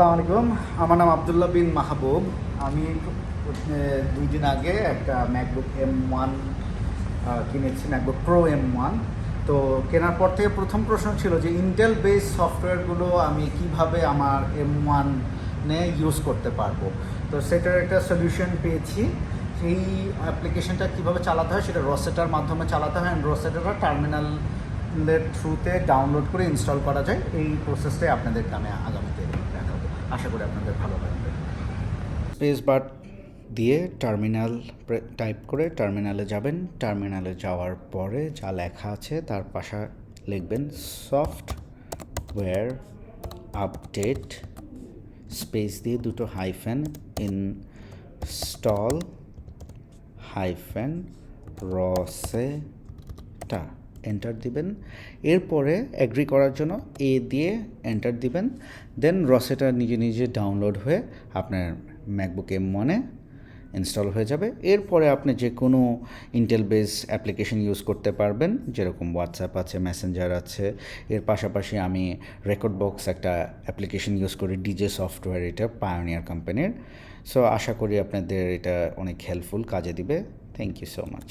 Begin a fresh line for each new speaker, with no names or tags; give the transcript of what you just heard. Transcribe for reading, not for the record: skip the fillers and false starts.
আসসালামু আলাইকুম। আমার নাম আব্দুল্লাহ বিন মাহবুব। আমি 2 দিন আগে একটা ম্যাকবুক M1 কিনেছি, ম্যাকবুক প্রো M1। তো কেনার পর থেকে প্রথম প্রশ্ন ছিল যে ইন্টেল বেস সফটওয়্যারগুলো আমি কিভাবে আমার M1 ইউজ করতে পারবো। তো সেটার একটা সলিউশন পেয়েছি। সেই অ্যাপ্লিকেশনটা কীভাবে চালাতে হয় সেটা রসেটার মাধ্যমে চালাতে হয়, অ্যান্ড রসেটাটা টার্মিনালের থ্রুতে ডাউনলোড করে ইনস্টল করা যায়। এই প্রসেসটাই আপনাদেরকে আমি আগামীতে দেখাবো। আশা করি আপনাদের ভালো লাগবে। স্পেস বার দিয়ে টার্মিনাল টাইপ করে টার্মিনালে যাবেন। টার্মিনালে যাওয়ার পরে যা লেখা আছে তার পাশে লিখবেন সফটওয়্যার আপডেট, স্পেস দিয়ে দুটো হাইফেন, ইনস্টল রসেটা এন্টার দিবেন। এরপরে অ্যাগ্রি করার জন্য এ দিয়ে এন্টার দিবেন। দেন রসেটা নিজে নিজে ডাউনলোড হয়ে আপনার ম্যাকবুক M1-এ ইনস্টল হয়ে যাবে। এরপরে আপনি যে কোনো ইন্টেল বেস অ্যাপ্লিকেশন ইউজ করতে পারবেন, যেরকম হোয়াটসঅ্যাপ আছে, মেসেঞ্জার আছে। এর পাশাপাশি আমি রেকর্ড বক্স একটা অ্যাপ্লিকেশন ইউজ করি, ডিজে সফটওয়্যার, এটা পায়োনিয়ার কোম্পানির। সো আশা করি আপনাদের এটা অনেক হেল্পফুল কাজে দিবে। Thank you so much.